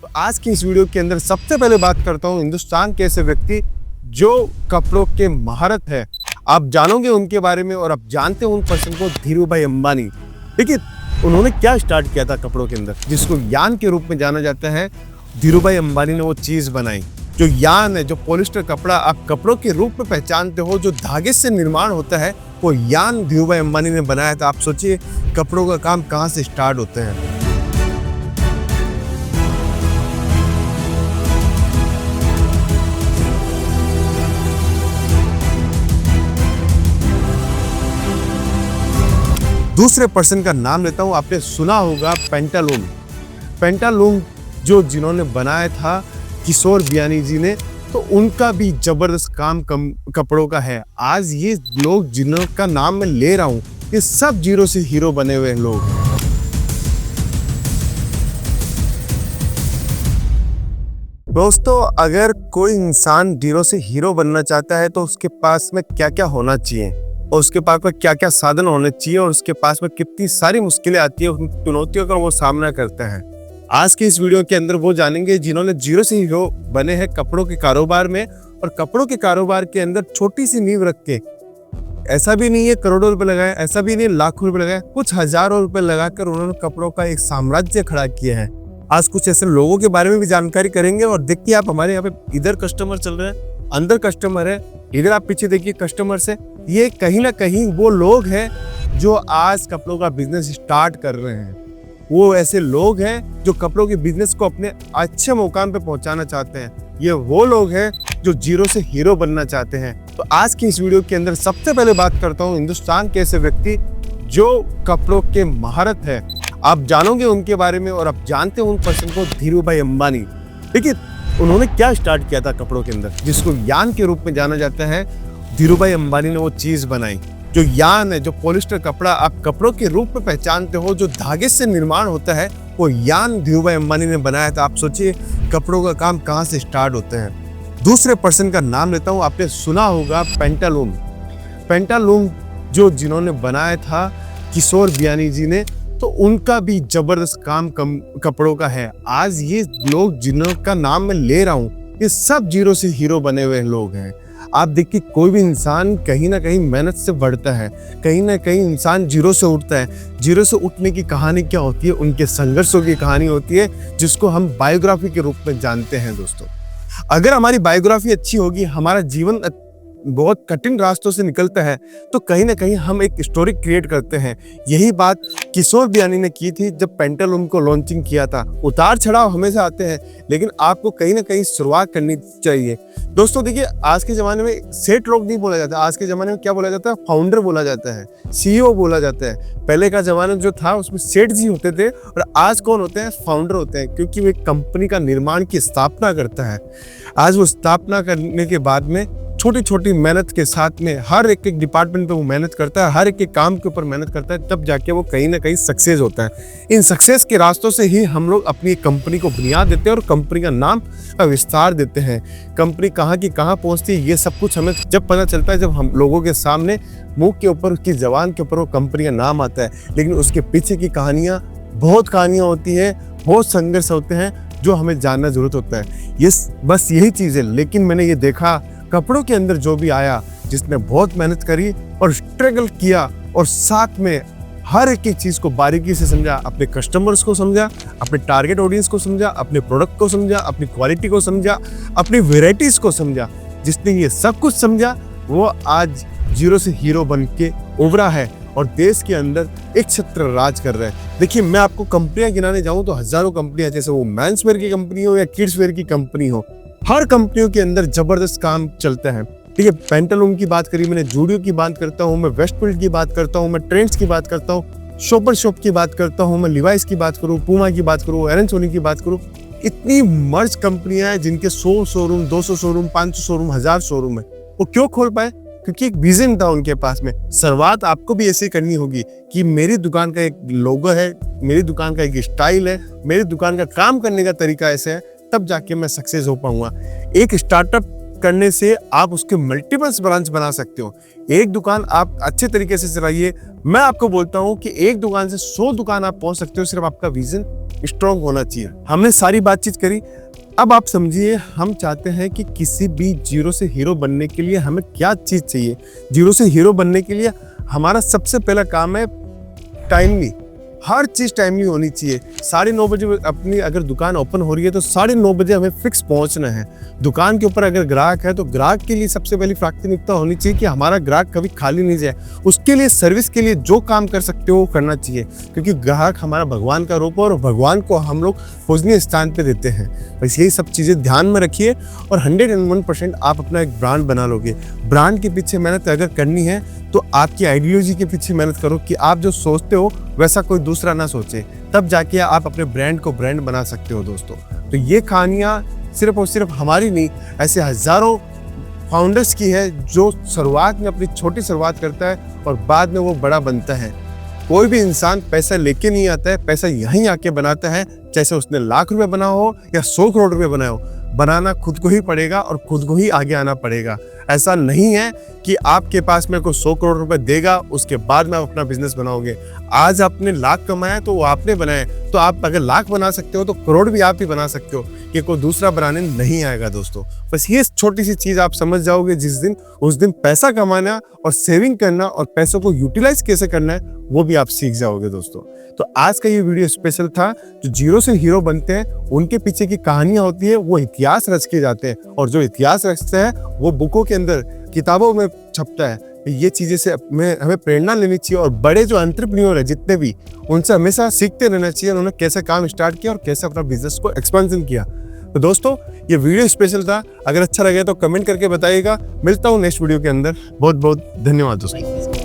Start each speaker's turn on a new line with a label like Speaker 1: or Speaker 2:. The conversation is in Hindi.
Speaker 1: तो आज की इस वीडियो के अंदर सबसे पहले बात करता हूँ हिंदुस्तान के ऐसे व्यक्ति जो कपड़ों के महारत है। आप जानोगे उनके बारे में और आप जानते हो उन पर्सन को, धीरूभाई अंबानी। देखिए उन्होंने क्या स्टार्ट किया था कपड़ों के अंदर, जिसको यान के रूप में जाना जाता है। धीरूभाई अंबानी ने वो चीज़ बनाई जो यान है, जो पॉलिस्टर कपड़ा आप कपड़ों के रूप में पहचानते हो, जो धागे से निर्माण होता है, वो यान धीरूभाई अंबानी ने बनाया था। आप सोचिए कपड़ों का काम कहाँ से स्टार्ट होते हैं। दूसरे पर्सन का नाम लेता हूं, आपने सुना होगा पेंटालून। पेंटालून जो जिन्होंने बनाया था किशोर बियानी जी ने, तो उनका भी जबरदस्त काम कपड़ों का है। आज ये लोग जिनका नाम मैं ले रहा हूं, ये सब जीरो से हीरो बने हुए लोग हैं। दोस्तों, अगर कोई इंसान जीरो से हीरो बनना चाहता है तो उसके पास में क्या क्या होना चाहिए और उसके पास में क्या क्या साधन होने चाहिए और उसके पास में कितनी सारी मुश्किलें आती है, उन चुनौतियों का वो सामना करता है। आज के इस वीडियो के अंदर वो जानेंगे जिन्होंने जीरो से हीरो बने हैं कपड़ों के कारोबार में। और कपड़ों के कारोबार के अंदर छोटी सी नींव रख के, ऐसा भी नहीं है करोड़ों रुपए लगाए, ऐसा भी नहीं लाखों रुपए लगाए, कुछ हजारों रुपए लगाकर उन्होंने कपड़ों का एक साम्राज्य खड़ा किया है। आज कुछ ऐसे लोगों के बारे में भी जानकारी करेंगे। और देखिए आप हमारे यहाँ पे इधर कस्टमर चल रहे हैं, अंदर कस्टमर है, इधर आप पीछे देखिए कस्टमर से। ये कहीं ना कहीं वो लोग हैं जो आज कपड़ों का बिजनेस स्टार्ट कर रहे हैं। वो ऐसे लोग हैं जो कपड़ों के बिजनेस को अपने अच्छे मुकाम पे पहुंचाना चाहते हैं। ये वो लोग हैं जो जीरो से हीरो बनना चाहते हैं। तो आज की इस वीडियो के अंदर सबसे पहले बात करता हूँ हिंदुस्तान के ऐसे व्यक्ति जो कपड़ों के महारत है। आप जानोगे उनके बारे में और आप जानते हो उन पर्सन को, धीरूभाई अंबानी। देखिए उन्होंने क्या स्टार्ट किया था कपड़ों के अंदर, जिसको यान के रूप में जाना जाता है। धीरूभाई अंबानी ने वो चीज़ बनाई जो यान है, जो पॉलिस्टर कपड़ा आप कपड़ों के रूप में पहचानते हो, जो धागे से निर्माण होता है, वो यान धीरूभाई अंबानी ने बनाया था। आप सोचिए कपड़ों का काम कहाँ से स्टार्ट होते हैं। दूसरे पर्सन का नाम लेता हूँ, आपने सुना होगा पेंटालून। पेंटालून जो जिन्होंने बनाया था किशोर बियानी जी ने, तो उनका भी जबरदस्त काम कपड़ों का है। आज ये लोग जिनका नाम मैं ले रहा हूँ, ये सब जीरो से हीरो बने हुए लोग हैं। आप देखिए कोई भी इंसान कहीं ना कहीं मेहनत से बढ़ता है, कहीं ना कहीं इंसान जीरो से उठता है। जीरो से उठने की कहानी क्या होती है, उनके संघर्षों की कहानी होती है, जिसको हम बायोग्राफी के रूप में जानते हैं। दोस्तों, अगर हमारी बायोग्राफी अच्छी होगी, हमारा जीवन बहुत कठिन रास्तों से निकलता है, तो कहीं ना कहीं हम एक स्टोरी क्रिएट करते हैं। यही बात किशोर बियानी ने की थी जब पेंटालून को लॉन्चिंग किया था। उतार चढ़ाव हमेशा आते हैं, लेकिन आपको कहीं ना कहीं शुरुआत करनी चाहिए। दोस्तों देखिए, आज के ज़माने में सेठ लोग नहीं बोला जाता, आज के ज़माने में क्या बोला जाता है, फाउंडर बोला जाता है, CEO बोला जाता है। पहले का ज़माना जो था उसमें सेठ जी होते थे, और आज कौन होते हैं, फाउंडर होते हैं, क्योंकि वो एक कंपनी का निर्माण की स्थापना करता है। आज वो स्थापना करने के बाद में छोटी छोटी मेहनत के साथ में हर एक डिपार्टमेंट पे वो मेहनत करता है, हर एक काम के ऊपर मेहनत करता है, तब जाके वो कहीं ना कहीं सक्सेस होता है। इन सक्सेस के रास्तों से ही हम लोग अपनी कंपनी को बुनियाद देते हैं और कंपनी का नाम का विस्तार देते हैं। कंपनी कहाँ की कहाँ पहुँचती है, ये सब कुछ हमें जब पता चलता है, जब हम लोगों के सामने मुंह के ऊपर, उसकी जबान के ऊपर वो कंपनी का नाम आता है। लेकिन उसके पीछे की कहानियाँ, बहुत कहानियाँ होती हैं, बहुत संघर्ष होते हैं, जो हमें जानना जरूरत होता है। ये बस यही चीज़ है। लेकिन मैंने ये देखा कपड़ों के अंदर जो भी आया, जिसने बहुत मेहनत करी और स्ट्रगल किया, और साथ में हर एक चीज़ को बारीकी से समझा, अपने कस्टमर्स को समझा, अपने टारगेट ऑडियंस को समझा, अपने प्रोडक्ट को समझा, अपनी क्वालिटी को समझा, अपनी वेराइटीज़ को समझा। जिसने ये सब कुछ समझा, वो आज जीरो से हीरो बन के उभरा है और देश के अंदर एक छत्र राज कर रहा है। देखिए, मैं आपको कंपनियां गिनाने जाऊं तो हजारों कंपनियां, जैसे वो मेंस वेयर की कंपनी हो या किड्स वेयर की कंपनी हो, हर कंपनियों के अंदर जबरदस्त काम चलता है। ठीक है, पेंटालून की बात करी मैंने, जूडियो की बात करता हूँ मैं, वेस्टफील्ड की बात करता हूँ मैं, ट्रेंड्स की बात करता हूँ, शॉपर शॉप की बात करता हूँ मैं, लिवाइस की बात करूँ, पूमा की बात करूँ, एरन सोनी की बात करूँ। इतनी मर्ज कंपनियां हैं जिनके 100 शोरूम, 200 शोरूम, 500 शोरूम, 1000 शोरूम है। वो क्यों खोल पाए? क्योंकि एक विजन था उनके पास में। शुरुआत आपको भी ऐसे करनी होगी कि मेरी दुकान का एक लोगो है, मेरी दुकान का एक स्टाइल है, मेरी दुकान का काम करने का तरीका ऐसे है, तब जाके मैं सक्सेस हो पाऊंगा। एक स्टार्टअप करने से आप उसके मल्टीपल्स ब्रांच बना सकते हो। एक दुकान आप अच्छे तरीके से चलाइए। मैं आपको बोलता हूँ कि एक दुकान से 100 दुकान आप पहुंच सकते हो, सिर्फ आपका विजन स्ट्रांग होना चाहिए। हमने सारी बातचीत करी, अब आप समझिए हम चाहते हैं कि किसी भी जीरो से हीरो बनने के लिए हमें क्या चीज़ चाहिए। जीरो से हीरो बनने के लिए हमारा सबसे पहला काम है टाइमली। हर चीज़ टाइमली होनी चाहिए। 9:30 बजे अपनी अगर दुकान ओपन हो रही है तो 9:30 बजे हमें फिक्स पहुंचना है। दुकान के ऊपर अगर ग्राहक है तो ग्राहक के लिए सबसे पहली प्राथमिकता होनी चाहिए कि हमारा ग्राहक कभी खाली नहीं जाए। उसके लिए सर्विस के लिए जो काम कर सकते हो वो करना चाहिए, क्योंकि ग्राहक हमारा भगवान का रूप है और भगवान को हम लोग पूजनीय स्थान पर देते हैं। बस यही सब चीज़ें ध्यान में रखिए और 101% आप अपना एक ब्रांड बना लोगे। ब्रांड के पीछे मेहनत अगर करनी है तो आपकी आइडियोलॉजी के पीछे मेहनत करो कि आप जो सोचते हो वैसा कोई दूसरा ना सोचे, तब जाके आप अपने ब्रांड को ब्रांड बना सकते हो दोस्तों। तो ये कहानियाँ सिर्फ और सिर्फ हमारी नहीं, ऐसे हजारों फाउंडर्स की है जो शुरुआत में अपनी छोटी शुरुआत करता है और बाद में वो बड़ा बनता है। कोई भी इंसान पैसा लेके नहीं आता है, पैसा यहीं आके बनाता है। चाहे उसने लाख रुपए बना हो या 100 करोड़ रुपए बनाए हो, बनाना खुद को ही पड़ेगा और खुद को ही आगे आना पड़ेगा। ऐसा नहीं है कि आपके पास में कोई 100 करोड़ रुपए देगा उसके बाद में आप अपना बिजनेस बनाओगे। आज आपने लाख कमाया तो वो आपने बनाए, तो आप अगर लाख बना सकते हो तो करोड़ भी आप ही बना सकते हो, कि कोई दूसरा बनाने नहीं आएगा दोस्तों। बस ये छोटी सी चीज़ आप समझ जाओगे जिस दिन, उस दिन पैसा कमाना और सेविंग करना और पैसों को यूटिलाइज कैसे करना है वो भी आप सीख जाओगे दोस्तों। तो आज का ये वीडियो स्पेशल था। जो जीरो से हीरो बनते हैं उनके पीछे की कहानियां होती है, वो इतिहास रच के जाते हैं, और जो इतिहास रचता है वो बुकों के अंदर किताबों में छपता है। ये चीज़ें से हमें प्रेरणा लेनी चाहिए और बड़े जो एंटरप्रेन्योर है जितने भी, उनसे हमेशा सीखते रहना चाहिए उन्होंने कैसे काम स्टार्ट किया और कैसे अपना बिजनेस को एक्सपेंशन किया। तो दोस्तों ये वीडियो स्पेशल था, अगर अच्छा लगे तो कमेंट करके बताइएगा। मिलता हूँ नेक्स्ट वीडियो के अंदर। बहुत बहुत धन्यवाद दोस्तों।